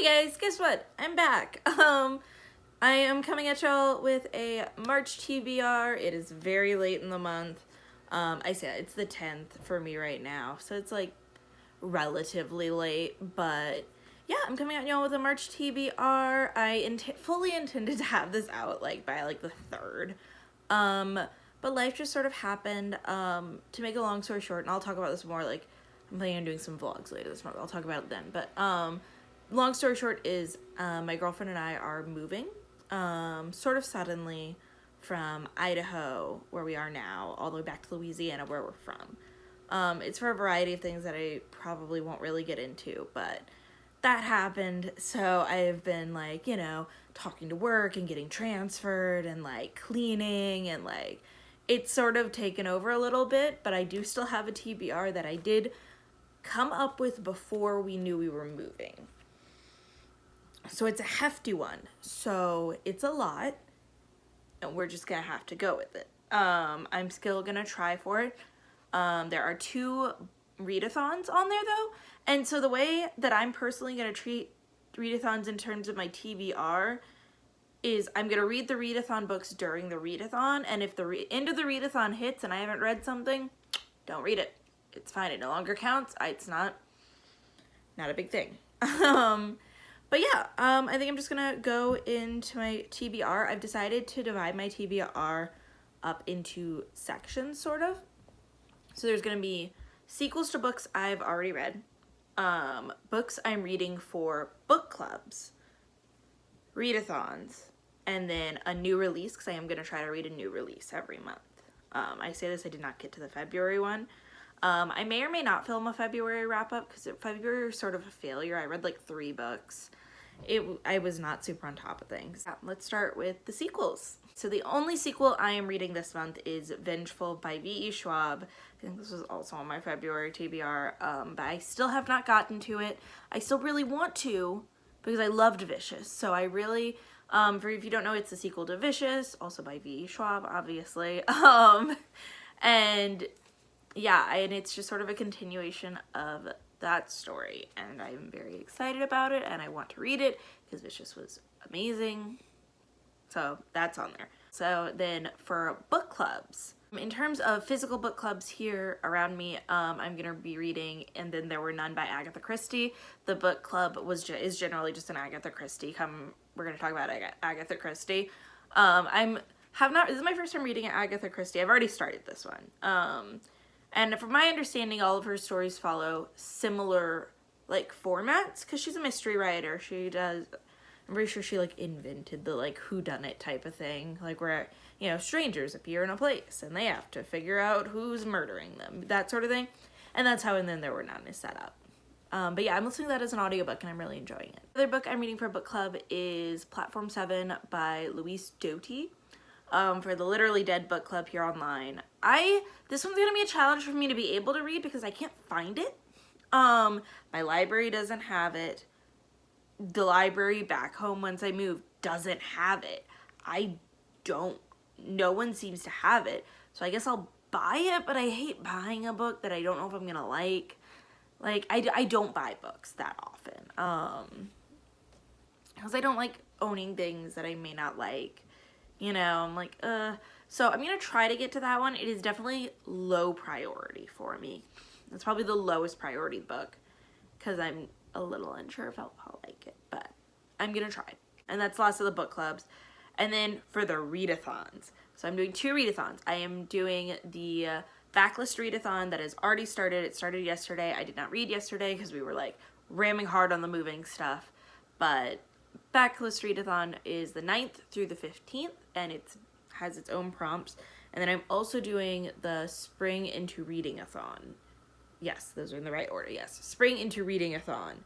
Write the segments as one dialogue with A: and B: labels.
A: Hey guys, guess what? I'm back. I am coming at y'all with a March TBR. It is very late in the month. I say it's the 10th for me right now, so it's like relatively late, but yeah, I'm coming at y'all with a March TBR. I fully intended to have this out like by like the 3rd. But life just sort of happened. To make a long story short, and I'll talk about this more, like I'm planning on doing some vlogs later this month. I'll talk about it then. But long story short is my girlfriend and I are moving sort of suddenly from Idaho, where we are now, all the way back to Louisiana, where we're from. It's for a variety of things that I probably won't really get into, but that happened. So I've been like, you know, talking to work and getting transferred and like cleaning and like it's sort of taken over a little bit, but I do still have a TBR that I did come up with before we knew we were moving. So it's a hefty one. So it's a lot, and we're just gonna have to go with it. I'm still gonna try for it. There are 2 readathons on there though, and so the way that I'm personally gonna treat readathons in terms of my TBR is I'm gonna read the readathon books during the readathon, and if the end of the readathon hits and I haven't read something, don't read it. It's fine. It no longer counts. It's not a big thing. But yeah, I think I'm just gonna go into my TBR. I've decided to divide my TBR up into sections, sort of. So there's gonna be sequels to books I've already read, books I'm reading for book clubs, readathons, and then a new release, because I am gonna try to read a new release every month. I say this, I did not get to the February one. I may or may not film a February wrap-up, because February was sort of a failure. I read like 3 books. I was not super on top of things. Let's start with the sequels. So the only sequel I am reading this month is Vengeful by V.E. Schwab. I think this was also on my February TBR, but I still have not gotten to it. I still really want to, because I loved Vicious. So I really, if you don't know, it's the sequel to Vicious, also by V.E. Schwab, obviously. And yeah, and it's just sort of a continuation of that story, and I'm very excited about it, and I want to read it because Vicious was amazing. So that's on there. So then for book clubs, in terms of physical book clubs here around me, I'm gonna be reading And Then There Were None by Agatha Christie. The book club is generally just an Agatha Christie. We're gonna talk about Agatha Christie. This is my first time reading Agatha Christie. I've already started this one. And from my understanding, all of her stories follow similar, like, formats, because she's a mystery writer. I'm pretty sure she, like, invented the, like, whodunit type of thing, like, where, you know, strangers appear in a place, and they have to figure out who's murdering them, that sort of thing. And that's how And Then There Were None is set up. But yeah, I'm listening to that as an audiobook, and I'm really enjoying it. The other book I'm reading for a book club is Platform 7 by Louise Doty. For the Literally Dead book club here online. This one's gonna be a challenge for me to be able to read because I can't find it. My library doesn't have it. The library back home once I moved doesn't have it. No one seems to have it. So I guess I'll buy it, but I hate buying a book that I don't know if I'm gonna like. Like, I don't buy books that often. Because I don't like owning things that I may not like. You know, I'm like, So I'm going to try to get to that one. It is definitely low priority for me. It's probably the lowest priority book because I'm a little unsure if I'll like it, but I'm going to try. And that's the last of the book clubs. And then for the readathons. So I'm doing 2 readathons. I am doing the Backless readathon that has already started. It started yesterday. I did not read yesterday because we were like ramming hard on the moving stuff, but Backless readathon is the 9th through the 15th, and it has its own prompts. And then I'm also doing the Spring into Reading-a-thon. Yes, those are in the right order. Yes, Spring into Reading-a-thon.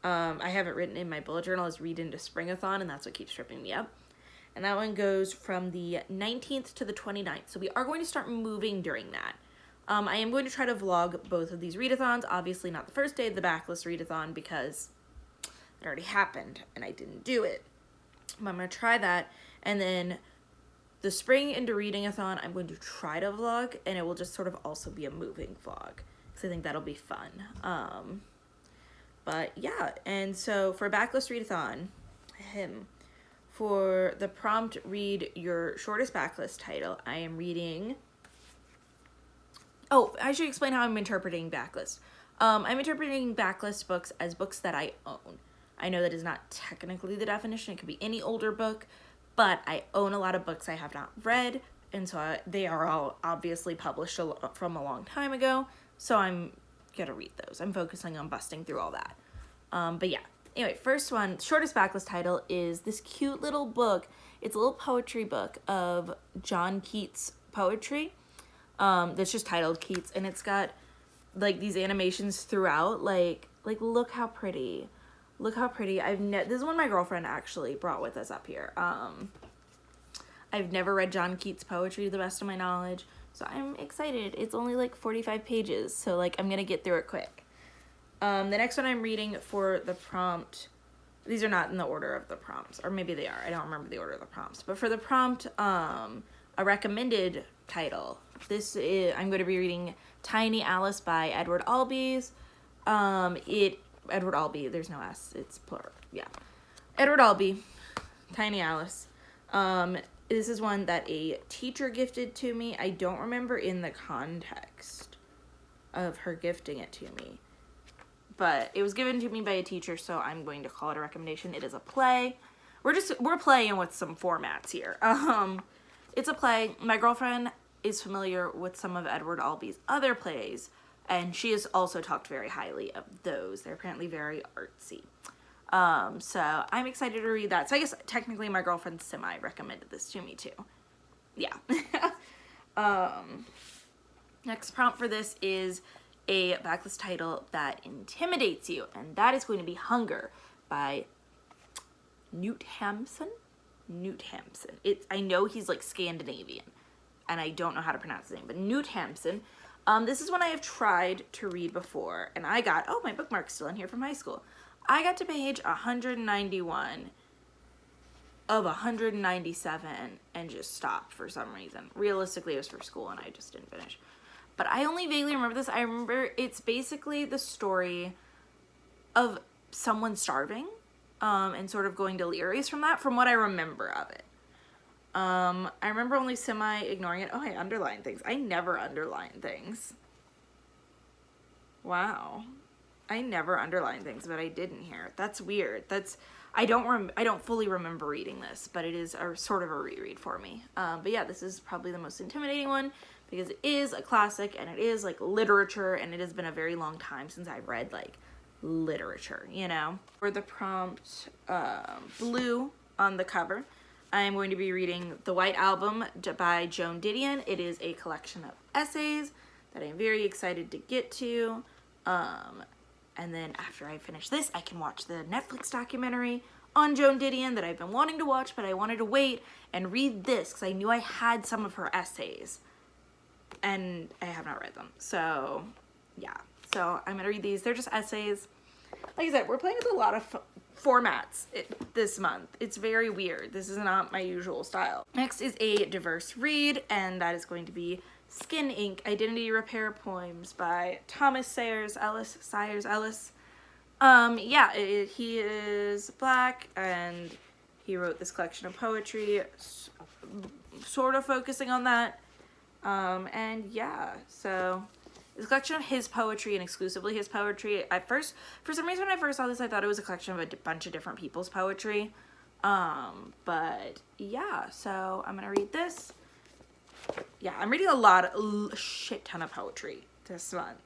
A: I have it written in my bullet journal as Read into Spring-a-thon, and that's what keeps tripping me up. And that one goes from the 19th to the 29th. So we are going to start moving during that. I am going to try to vlog both of these readathons. Obviously not the first day of the Backless readathon because it already happened and I didn't do it. But I'm going to try that. And then the Spring into Reading-a-thon, I'm going to try to vlog, and it will just sort of also be a moving vlog because I think that'll be fun. But yeah, and so for Backless Readathon, for the prompt, read your shortest backlist title, I am reading... Oh, I should explain how I'm interpreting backlist. I'm interpreting backlist books as books that I own. I know that is not technically the definition. It could be any older book, but I own a lot of books I have not read, and so they are all obviously published from a long time ago, so I'm going to read those. I'm focusing on busting through all that. But yeah. Anyway, first one, shortest backlist title is this cute little book. It's a little poetry book of John Keats' poetry. That's just titled Keats, and it's got like these animations throughout. Like look how pretty. Look how pretty. This is one my girlfriend actually brought with us up here. I've never read John Keats' poetry to the best of my knowledge, so I'm excited. It's only like 45 pages, so like I'm gonna get through it quick. The next one I'm reading for the prompt, these are not in the order of the prompts, or maybe they are. I don't remember the order of the prompts. But for the prompt, a recommended title. I'm going to be reading Tiny Alice by Edward Albee. Edward Albee, there's no S, it's plural. Yeah. Edward Albee, Tiny Alice. This is one that a teacher gifted to me. I don't remember in the context of her gifting it to me, but it was given to me by a teacher, so I'm going to call it a recommendation. It is a play. We're playing with some formats here. It's a play. My girlfriend is familiar with some of Edward Albee's other plays, and she has also talked very highly of those. They're apparently very artsy. So I'm excited to read that. So I guess technically my girlfriend semi-recommended this to me too. Yeah. Next prompt for this is a backlist title that intimidates you, and that is going to be Hunger by Newt Hampson. I know he's like Scandinavian, and I don't know how to pronounce his name, but Newt Hampson. This is one I have tried to read before, and I got, my bookmark's still in here from high school. I got to page 191 of 197 and just stopped for some reason. Realistically, it was for school, and I just didn't finish. But I only vaguely remember this. I remember it's basically the story of someone starving, and sort of going delirious from that, from what I remember of it. I remember only semi-ignoring it. Oh, I underlined things. I never underline things. Wow. I never underline things, but I didn't here. That's weird. I don't fully remember reading this, but it is a sort of a reread for me. But yeah, this is probably the most intimidating one because it is a classic and it is like literature, and it has been a very long time since I've read like literature, you know. For the prompt, blue on the cover, I am going to be reading The White Album by Joan Didion. It is a collection of essays that I'm very excited to get to. And then after I finish this, I can watch the Netflix documentary on Joan Didion that I've been wanting to watch, but I wanted to wait and read this because I knew I had some of her essays, and I have not read them. So, yeah. So I'm going to read these. They're just essays. Like I said, we're playing with a lot of formats this month. It's very weird. This is not my usual style. Next is a diverse read, and that is going to be Skin Ink, Identity Repair Poems by Thomas Sayers Ellis. He is black, and he wrote this collection of poetry, sort of focusing on that. And yeah, so it's a collection of his poetry and exclusively his poetry. At first, for some reason, when I first saw this, I thought it was a collection of a bunch of different people's poetry. But yeah, so I'm gonna read this. Yeah, I'm reading a shit ton of poetry this month.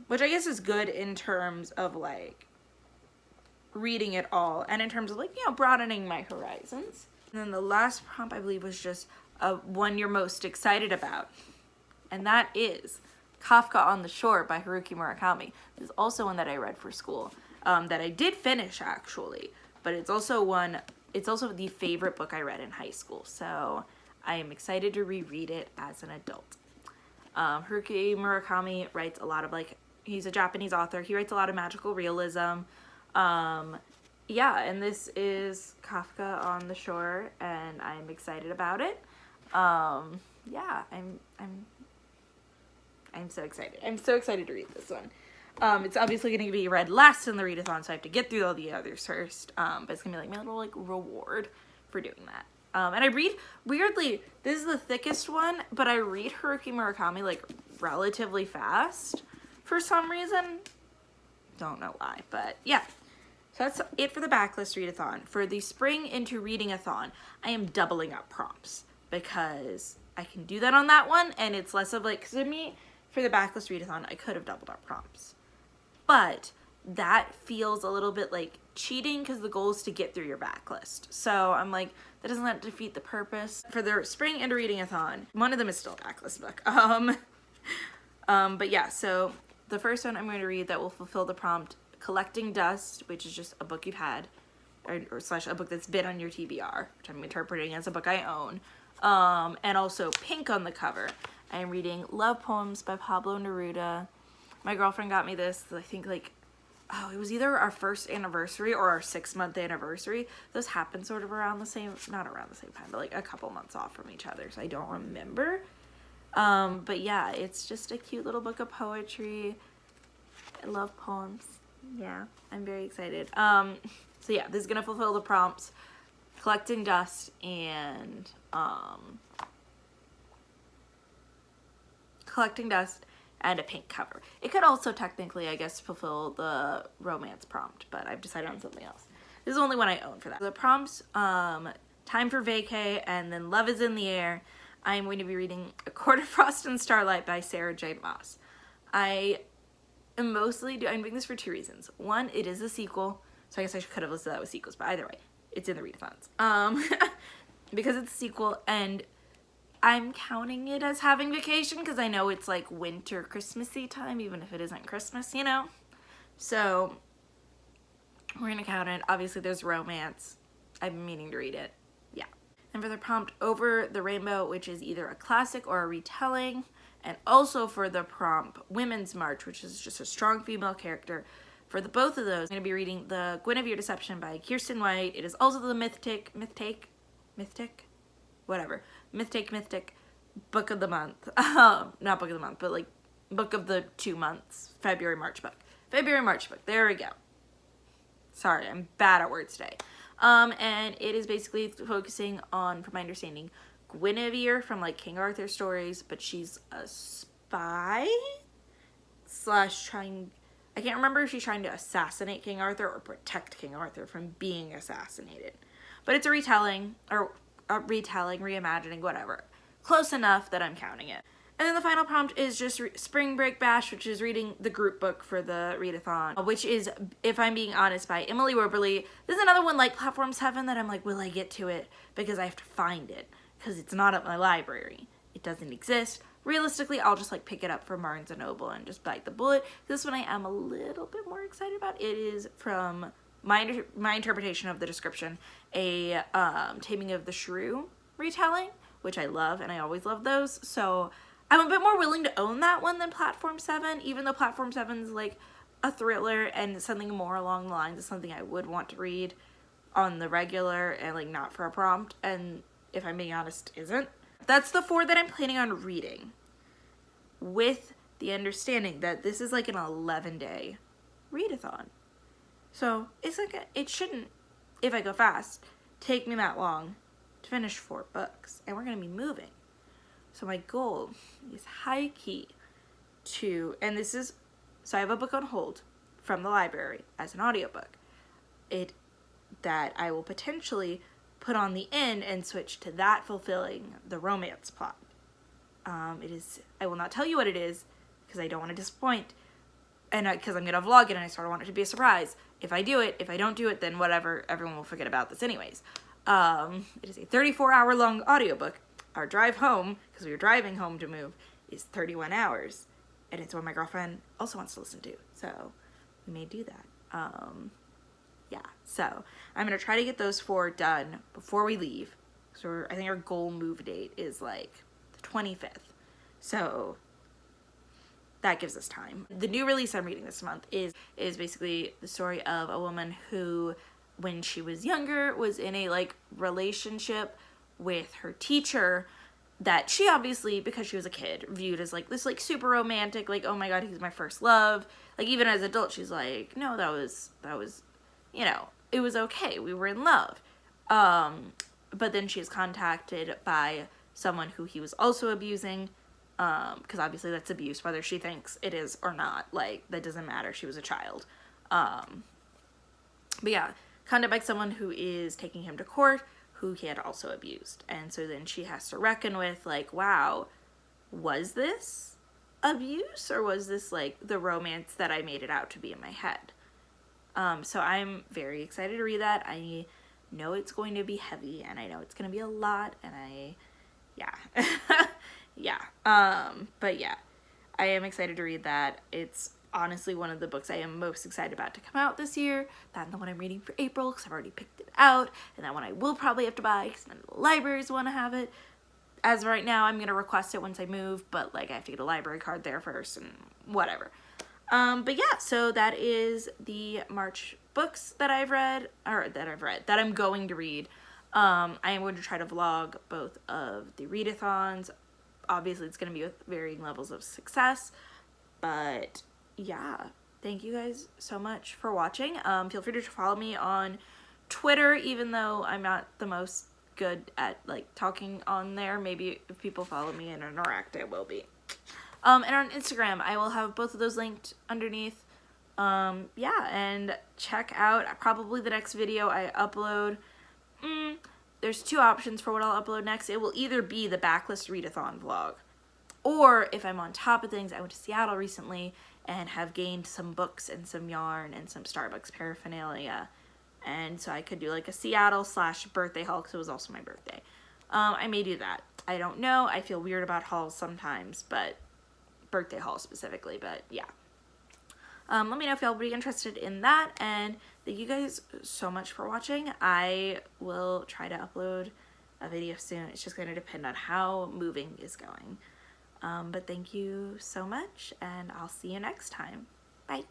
A: Which I guess is good in terms of like reading it all, and in terms of like, you know, broadening my horizons. And then the last prompt, I believe, was just one you're most excited about, and that is Kafka on the Shore by Haruki Murakami. This is also one that I read for school, that I did finish actually, but it's also the favorite book I read in high school, so I am excited to reread it as an adult. Haruki Murakami writes a lot of he's a Japanese author. He writes a lot of magical realism. Yeah, and this is Kafka on the Shore, and I'm excited about it. Yeah, I'm so excited. I'm so excited to read this one. It's obviously going to be read last in the readathon, so I have to get through all the others first. But it's going to be like my little like reward for doing that. And I read, weirdly, this is the thickest one, but I read Haruki Murakami like relatively fast for some reason. Don't know why, but yeah. So that's it for the Backless readathon. For the Spring into Reading-a-thon, I am doubling up prompts because I can do that on that one, and it's less of like, because to me, for the Backless readathon, I could have doubled up prompts. But that feels a little bit like cheating because the goal is to get through your backlist. So I'm like, that doesn't defeat the purpose. For the Spring into Reading-a-thon, one of them is still a backlist book. But yeah, so the first one I'm going to read that will fulfill the prompt, Collecting Dust, which is just a book you've had, or slash a book that's been on your TBR, which I'm interpreting as a book I own, and also pink on the cover. I'm reading Love Poems by Pablo Neruda. My girlfriend got me this, I think like, oh, it was either our first anniversary or our 6-month anniversary. Those happened sort of around the same, not around the same time, but like a couple months off from each other, so I don't remember. But yeah, it's just a cute little book of poetry. I love poems. Yeah, I'm very excited. So yeah, this is gonna fulfill the prompts, Collecting Dust and a pink cover. It could also technically, I guess, fulfill the romance prompt, but I've decided on something else. This is the only one I own for that. The prompts, Time for Vacay, and then Love is in the Air. I'm going to be reading A Court of Frost and Starlight by Sarah J. Maas. I'm doing this for 2 reasons. One, it is a sequel, so I guess I could have listed that with sequels, but either way, it's in the readathons. Because it's a sequel, and I'm counting it as having vacation because I know it's like winter Christmassy time, even if it isn't Christmas, you know? So we're gonna count it. Obviously there's romance. I've been meaning to read it. Yeah. And for the prompt, Over the Rainbow, which is either a classic or a retelling, and also for the prompt, Women's March, which is just a strong female character. For both of those, I'm going to be reading The Guinevere Deception by Kiersten White. It is also the Mythic book of the month. Not book of the month, but like book of the 2 months. February, March book. There we go. Sorry, I'm bad at words today. And it is basically focusing on, from my understanding, Guinevere from like King Arthur stories, but she's a spy slash I can't remember if she's trying to assassinate King Arthur or protect King Arthur from being assassinated. But it's a retelling, or reimagining, whatever. Close enough that I'm counting it. And then the final prompt is just Spring Break Bash, which is reading the group book for the readathon, which is, if I'm being honest, by Emily Werberly. This is another one like Platform 7 that I'm like, will I get to it? Because I have to find it, because it's not at my library. It doesn't exist. Realistically, I'll just like pick it up from Barnes & Noble and just bite the bullet. This one I am a little bit more excited about. It is, from my interpretation of the description, a Taming of the Shrew retelling, which I love, and I always love those. So I'm a bit more willing to own that one than Platform 7, even though Platform 7 is like a thriller and something more along the lines of something I would want to read on the regular and like not for a prompt, and if I'm being honest, isn't. That's the 4 that I'm planning on reading, with the understanding that this is like an 11-day readathon. So it's like it shouldn't, if I go fast, take me that long to finish 4 books, and we're gonna be moving. So my goal is high key to, and this is, so I have a book on hold from the library as an audiobook. That I will potentially put on the end and switch to that fulfilling the romance plot. It is, I will not tell you what it is because I don't want to disappoint, and because I'm going to vlog it and I sort of want it to be a surprise. If I do it, if I don't do it, then whatever, everyone will forget about this anyways. It is a 34-hour long audiobook. Our drive home, because we were driving home to move, is 31 hours. And it's what my girlfriend also wants to listen to. So we may do that. Yeah, so I'm going to try to get those 4 done before we leave. So I think our goal move date is like the 25th. So that gives us time. The new release I'm reading this month is basically the story of a woman who, when she was younger, was in a like relationship with her teacher that she obviously, because she was a kid, viewed as like this like super romantic, like, oh my god, he's my first love. Like even as an adult, she's like, no, that was, you know, it was okay. We were in love. But then she is contacted by someone who he was also abusing, because obviously that's abuse, whether she thinks it is or not. Like, that doesn't matter. She was a child. But yeah, contacted by someone who is taking him to court, who he had also abused. And so then she has to reckon with, like, wow, was this abuse, or was this like the romance that I made it out to be in my head? So I'm very excited to read that. I know it's going to be heavy, and I know it's going to be a lot, and yeah. Yeah. But yeah, I am excited to read that. It's honestly one of the books I am most excited about to come out this year. That's the one I'm reading for April, because I've already picked it out, and that one I will probably have to buy, because none of the libraries want to have it. As of right now, I'm going to request it once I move, but like I have to get a library card there first, and whatever. But yeah, so that is the March books that I've read, that I'm going to read. I am going to try to vlog both of the readathons. Obviously, it's going to be with varying levels of success, but yeah, thank you guys so much for watching. Feel free to follow me on Twitter, even though I'm not the most good at like talking on there. Maybe if people follow me and interact, I will be. And on Instagram, I will have both of those linked underneath. Yeah, and check out probably the next video I upload. There's two options for what I'll upload next. It will either be the Backless readathon vlog, or if I'm on top of things, I went to Seattle recently and have gained some books and some yarn and some Starbucks paraphernalia. And so I could do like a Seattle / birthday haul, because it was also my birthday. I may do that. I don't know. I feel weird about hauls sometimes, but birthday haul specifically, but yeah. Let me know if y'all would be interested in that, and thank you guys so much for watching. I will try to upload a video soon. It's just going to depend on how moving is going. But thank you so much, and I'll see you next time. Bye.